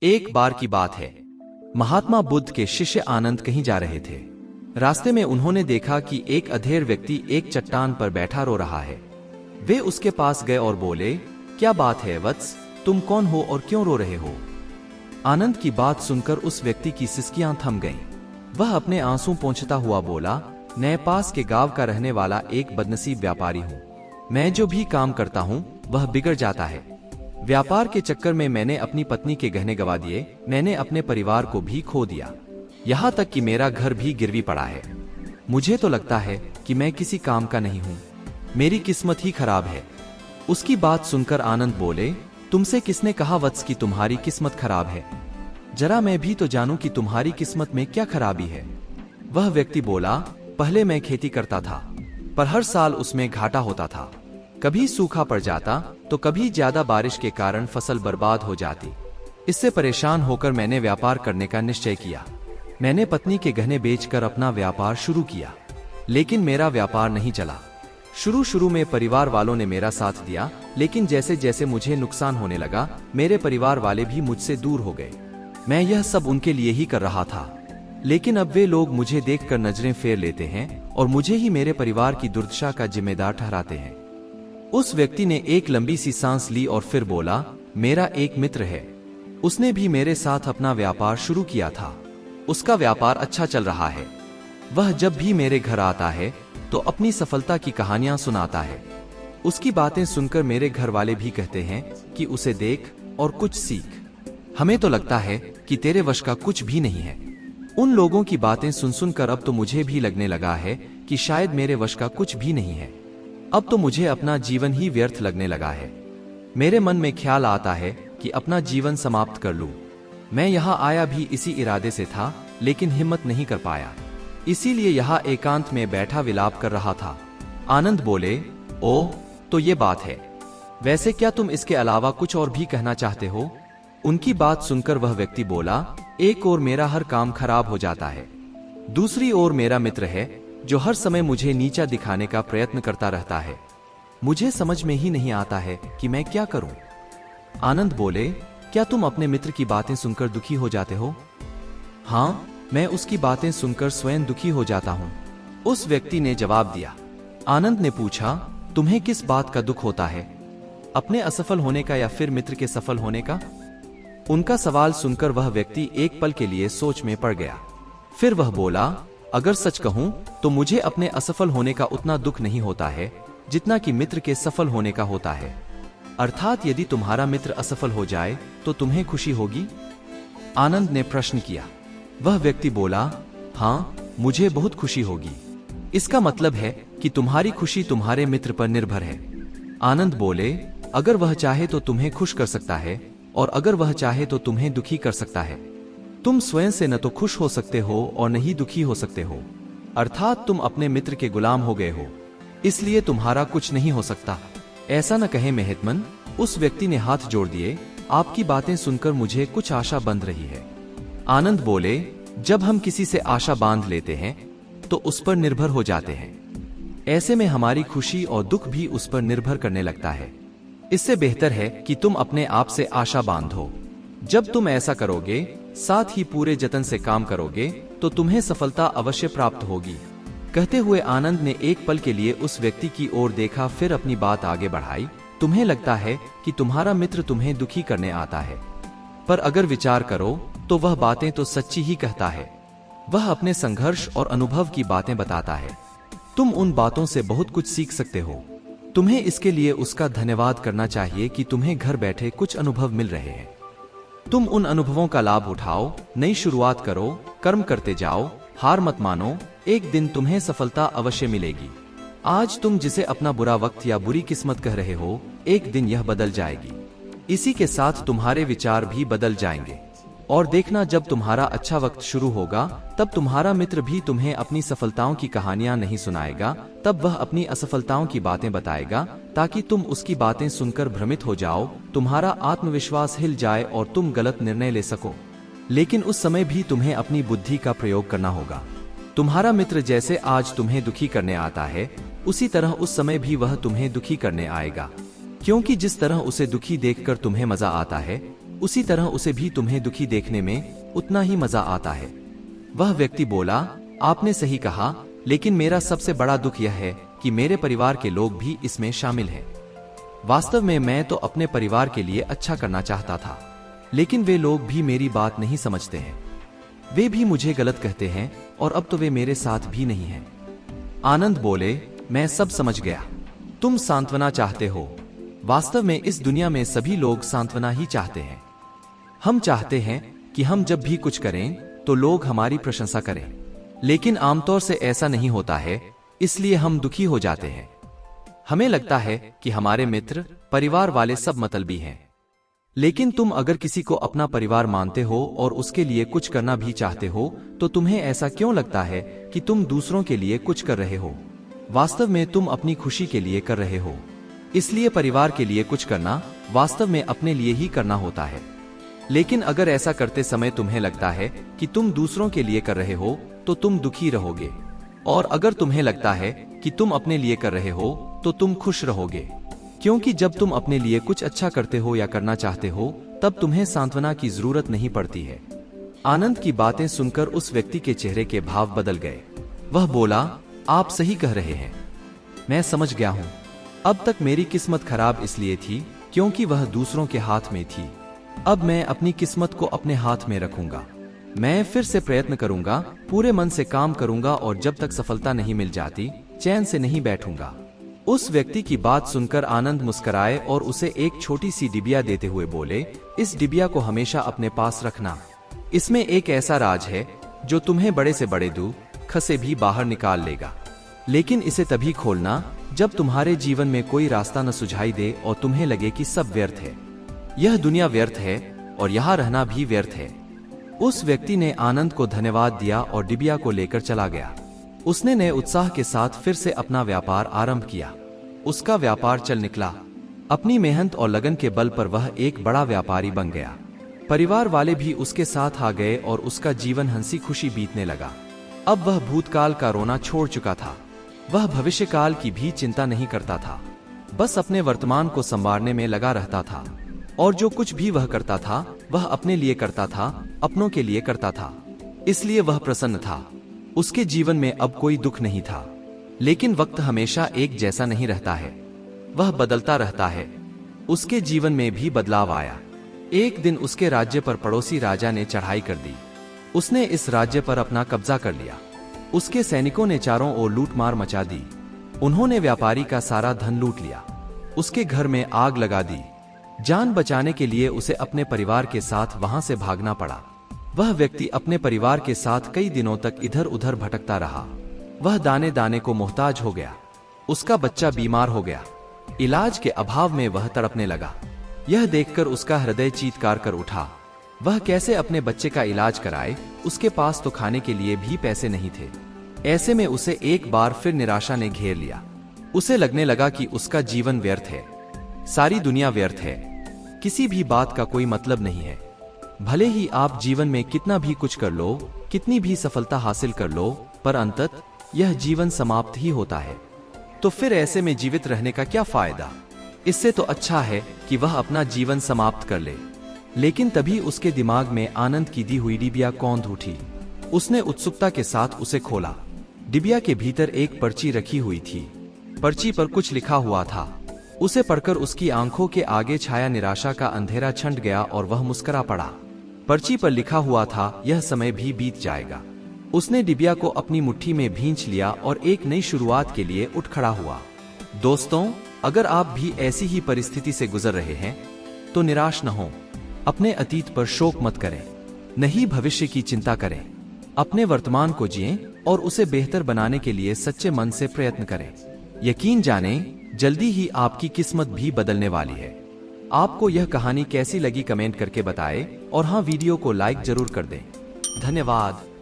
एक बार की बात है, महात्मा बुद्ध के शिष्य आनंद कहीं जा रहे थे। रास्ते में उन्होंने देखा कि एक अधेड़ व्यक्ति एक चट्टान पर बैठा रो रहा है। वे उसके पास गए और बोले, क्या बात है वत्स, तुम कौन हो और क्यों रो रहे हो? आनंद की बात सुनकर उस व्यक्ति की सिसकियां थम गईं। वह अपने आंसू पोंछता हुआ बोला, मैं पास के गांव का रहने वाला एक बदनसीब व्यापारी हूँ। मैं जो भी काम करता हूँ वह बिगड़ जाता है। व्यापार के चक्कर में मैंने अपनी पत्नी के गहने गंवा दिए, मैंने अपने परिवार को भी खो दिया, यहाँ तक कि मेरा घर भी गिरवी पड़ा है। मुझे तो लगता है कि मैं किसी काम का नहीं हूँ, मेरी किस्मत ही खराब है। उसकी बात सुनकर आनंद बोले, तुमसे किसने कहा वत्स कि तुम्हारी किस्मत खराब है? जरा मैं भी तो जानूं कि तुम्हारी किस्मत में क्या खराबी है। वह व्यक्ति बोला, पहले मैं खेती करता था, पर हर साल उसमें घाटा होता था। कभी सूखा पड़ जाता तो कभी ज्यादा बारिश के कारण फसल बर्बाद हो जाती। इससे परेशान होकर मैंने व्यापार करने का निश्चय किया। मैंने पत्नी के गहने बेचकर अपना व्यापार शुरू किया, लेकिन मेरा व्यापार नहीं चला। शुरू में परिवार वालों ने मेरा साथ दिया, लेकिन जैसे जैसे मुझे नुकसान होने लगा, मेरे परिवार वाले भी मुझसे दूर हो गए। मैं यह सब उनके लिए ही कर रहा था, लेकिन अब वे लोग मुझे देखकर नजरें फेर लेते हैं और मुझे ही मेरे परिवार की दुर्दशा का जिम्मेदार ठहराते हैं। उस व्यक्ति ने एक लंबी सी सांस ली और फिर बोला, मेरा एक मित्र है, उसने भी मेरे साथ अपना व्यापार शुरू किया था। उसका व्यापार अच्छा चल रहा है। वह जब भी मेरे घर आता है तो अपनी सफलता की कहानियां सुनाता है। उसकी बातें सुनकर मेरे घर वाले भी कहते हैं कि उसे देख और कुछ सीख। हमें तो लगता है कि तेरे वश का कुछ भी नहीं है। उन लोगों की बातें सुन सुनकर अब तो मुझे भी लगने लगा है कि शायद मेरे वश का कुछ भी नहीं है। अब तो मुझे अपना जीवन ही व्यर्थ लगने लगा है। मेरे मन में ख्याल आता है कि अपना जीवन समाप्त कर लूं। मैं यहाँ आया भी इसी इरादे से था, लेकिन हिम्मत नहीं कर पाया, इसीलिए यहाँ एकांत में बैठा विलाप कर रहा था। आनंद बोले, ओह, तो ये बात है। वैसे क्या तुम इसके अलावा कुछ और भी कहना चाहते हो? उनकी बात सुनकर वह व्यक्ति बोला, एक ओर मेरा हर काम खराब हो जाता है, दूसरी ओर मेरा मित्र है जो हर समय मुझे नीचा दिखाने का प्रयत्न करता रहता है। मुझे समझ में ही नहीं आता है कि मैं क्या करूं। आनंद बोले, क्या तुम अपने मित्र की बातें सुनकर दुखी हो जाते हो? हाँ, मैं उसकी बातें सुनकर स्वयं दुखी हो जाता हूँ, उस व्यक्ति ने जवाब दिया। आनंद ने पूछा, तुम्हें किस बात का दुख होता है, अपने असफल होने का या फिर मित्र के सफल होने का? उनका सवाल सुनकर वह व्यक्ति एक पल के लिए सोच में पड़ गया। फिर वह बोला, अगर सच कहूं तो मुझे अपने असफल होने का उतना दुख नहीं होता है जितना कि मित्र के सफल होने का होता है। अर्थात यदि तुम्हारा मित्र असफल हो जाए तो तुम्हें खुशी होगी? आनंद ने प्रश्न किया। वह व्यक्ति बोला, हाँ, मुझे बहुत खुशी होगी। इसका मतलब है कि तुम्हारी खुशी तुम्हारे मित्र पर निर्भर है। आनंद बोले, अगर वह चाहे तो तुम्हें खुश कर सकता है और अगर वह चाहे तो तुम्हें दुखी कर सकता है। तुम स्वयं से न तो खुश हो सकते हो और न ही दुखी हो सकते हो, अर्थात तुम अपने मित्र के गुलाम हो गए हो, इसलिए तुम्हारा कुछ नहीं हो सकता। ऐसा न कहे मेहतमन, उस व्यक्ति ने हाथ जोड़ दिए, आपकी बातें सुनकर मुझे कुछ आशा बंध रही है। आनंद बोले, जब हम किसी से आशा बांध लेते हैं तो उस पर निर्भर हो जाते हैं। ऐसे में हमारी खुशी और दुख भी उस पर निर्भर करने लगता है। इससे बेहतर है कि तुम अपने आप से आशा बांधो। जब तुम ऐसा करोगे, साथ ही पूरे जतन से काम करोगे, तो तुम्हें सफलता अवश्य प्राप्त होगी। कहते हुए आनंद ने एक पल के लिए उस व्यक्ति की ओर देखा, फिर अपनी बात आगे बढ़ाई। तुम्हें लगता है कि तुम्हारा मित्र तुम्हें दुखी करने आता है, पर अगर विचार करो तो वह बातें तो सच्ची ही कहता है। वह अपने संघर्ष और अनुभव की बातें बताता है। तुम उन बातों से बहुत कुछ सीख सकते हो। तुम्हें इसके लिए उसका धन्यवाद करना चाहिए कि तुम्हें घर बैठे कुछ अनुभव मिल रहे हैं। तुम उन अनुभवों का लाभ उठाओ, नई शुरुआत करो, कर्म करते जाओ, हार मत मानो, एक दिन तुम्हें सफलता अवश्य मिलेगी। आज तुम जिसे अपना बुरा वक्त या बुरी किस्मत कह रहे हो, एक दिन यह बदल जाएगी। इसी के साथ तुम्हारे विचार भी बदल जाएंगे। और देखना, जब तुम्हारा अच्छा वक्त शुरू होगा तब तुम्हारा मित्र भी तुम्हें अपनी सफलताओं की कहानियां नहीं सुनाएगा, तब वह अपनी असफलताओं की बातें बताएगा, ताकि तुम उसकी बातें सुनकर भ्रमित हो जाओ, तुम्हारा आत्मविश्वास हिल जाए और तुम गलत निर्णय ले सको। लेकिन उस समय भी तुम्हें अपनी बुद्धि का प्रयोग करना होगा। तुम्हारा मित्र जैसे आज तुम्हें दुखी करने आता है, उसी तरह उस समय भी वह तुम्हें दुखी करने आएगा, क्योंकि जिस तरह उसे दुखी देखकर तुम्हें मजा आता है, उसी तरह उसे भी तुम्हें दुखी देखने में उतना ही मजा आता है। वह व्यक्ति बोला, आपने सही कहा, लेकिन मेरा सबसे बड़ा दुख यह है कि मेरे परिवार के लोग भी इसमें शामिल हैं। वास्तव में मैं तो अपने परिवार के लिए अच्छा करना चाहता था, लेकिन वे लोग भी मेरी बात नहीं समझते हैं। वे भी मुझे गलत कहते हैं और अब तो वे मेरे साथ भी नहीं हैं। आनंद बोले, मैं सब समझ गया। तुम सांत्वना चाहते हो। वास्तव में इस दुनिया में सभी लोग सांत्वना ही चाहते हैं। हम चाहते हैं कि हम जब भी कुछ करें तो लोग हमारी प्रशंसा करें, लेकिन आमतौर से ऐसा नहीं होता है, इसलिए हम दुखी हो जाते हैं। हमें लगता है कि हमारे मित्र, परिवार वाले सब मतलबी हैं। लेकिन तुम अगर किसी को अपना परिवार मानते हो और उसके लिए कुछ करना भी चाहते हो, तो तुम्हें ऐसा क्यों लगता है कि तुम दूसरों के लिए कुछ कर रहे हो? वास्तव में तुम अपनी खुशी के लिए कर रहे हो। इसलिए परिवार के लिए कुछ करना वास्तव में अपने लिए ही करना होता है। लेकिन अगर ऐसा करते समय तुम्हें लगता है कि तुम दूसरों के लिए कर रहे हो, तो तुम दुखी रहोगे। और अगर तुम्हें लगता है कि तुम अपने लिए कर रहे हो, तो तुम खुश रहोगे। क्योंकि जब तुम अपने लिए कुछ अच्छा करते हो या करना चाहते हो, तब तुम्हें सांत्वना की जरूरत नहीं पड़ती है। आनंद की बातें सुनकर उस व्यक्ति के चेहरे के भाव बदल गए। वह बोला, आप सही कह रहे हैं। मैं समझ गया हूँ। अब तक मेरी किस्मत खराब इसलिए थी क्योंकि वह दूसरों के हाथ में थी। अब मैं अपनी किस्मत को अपने हाथ में रखूंगा। मैं फिर से प्रयत्न करूंगा, पूरे मन से काम करूंगा और जब तक सफलता नहीं मिल जाती, चैन से नहीं बैठूंगा। उस व्यक्ति की बात सुनकर आनंद मुस्कुराए और उसे एक छोटी सी डिबिया देते हुए बोले, इस डिबिया को हमेशा अपने पास रखना। इसमें एक ऐसा राज है जो तुम्हें बड़े से बड़े दुख से भी बाहर निकाल लेगा। लेकिन इसे तभी खोलना जब तुम्हारे जीवन में कोई रास्ता न सुझाई दे और तुम्हें लगे कि सब व्यर्थ है। यह दुनिया व्यर्थ है और यहाँ रहना भी व्यर्थ है। उस व्यक्ति ने आनंद को धन्यवाद दिया और डिबिया को लेकर चला गया। उसने नए उत्साह के साथ फिर से अपना व्यापार आरंभ किया। उसका व्यापार चल निकला। अपनी मेहनत और लगन के बल पर वह एक बड़ा व्यापारी बन गया। परिवार वाले भी उसके साथ आ गए और उसका जीवन हंसी खुशी बीतने लगा। अब वह भूतकाल का रोना छोड़ चुका था। वह भविष्यकाल की भी चिंता नहीं करता था। बस अपने वर्तमान को संवारने में लगा रहता था। और जो कुछ भी वह करता था, वह अपने लिए करता था, अपनों के लिए करता था। इसलिए वह प्रसन्न था। उसके जीवन में अब कोई दुख नहीं था। लेकिन वक्त हमेशा एक जैसा नहीं रहता है, वह बदलता रहता है। उसके जीवन में भी बदलाव आया। एक दिन उसके राज्य पर पड़ोसी राजा ने चढ़ाई कर दी। उसने इस राज्य पर अपना कब्जा कर लिया। उसके सैनिकों ने चारों ओर लूटमार मचा दी। उन्होंने व्यापारी का सारा धन लूट लिया। उसके घर में आग लगा दी। जान बचाने के लिए उसे अपने परिवार के साथ वहां से भागना पड़ा। वह व्यक्ति अपने परिवार के साथ कई दिनों तक इधर उधर भटकता रहा। वह दाने दाने को मोहताज हो गया। उसका बच्चा बीमार हो गया। इलाज के अभाव में वह तड़पने लगा। यह देखकर उसका हृदय चीत्कार कर उठा। वह कैसे अपने बच्चे का इलाज कराए? उसके पास तो खाने के लिए भी पैसे नहीं थे। ऐसे में उसे एक बार फिर निराशा ने घेर लिया। उसे लगने लगा कि उसका जीवन व्यर्थ है, सारी दुनिया व्यर्थ है, किसी भी बात का कोई मतलब नहीं है। भले ही आप जीवन में कितना भी कुछ कर लो, कितनी भी सफलता हासिल कर लो, पर अंततः यह जीवन समाप्त ही होता है। तो फिर ऐसे में जीवित रहने का क्या फायदा? इससे तो अच्छा है कि वह अपना जीवन समाप्त कर ले। लेकिन तभी उसके दिमाग में आनंद की दी हुई डिबिया कौंध उठी। उसने उत्सुकता के साथ उसे खोला। डिबिया के भीतर एक पर्ची रखी हुई थी। पर्ची पर कुछ लिखा हुआ था। उसे पढ़कर उसकी आंखों के आगे छाया निराशा का अंधेरा छंट गया और वह मुस्कुरा पड़ा। पर्ची पर लिखा हुआ था, यह समय भी बीत जाएगा। उसने डिबिया को अपनी मुट्ठी में भींच लिया और एक नई शुरुआत के लिए उठ खड़ा हुआ। दोस्तों, अगर आप भी ऐसी ही परिस्थिति से गुजर रहे हैं, तो निराश न हो। अपने अतीत पर शोक मत करें, नहीं भविष्य की चिंता करें। अपने वर्तमान को जिएं और उसे बेहतर बनाने के लिए सच्चे मन से प्रयत्न करें। यकीन जानें, जल्दी ही आपकी किस्मत भी बदलने वाली है। आपको यह कहानी कैसी लगी कमेंट करके बताएं और हाँ, वीडियो को लाइक जरूर कर दें। धन्यवाद।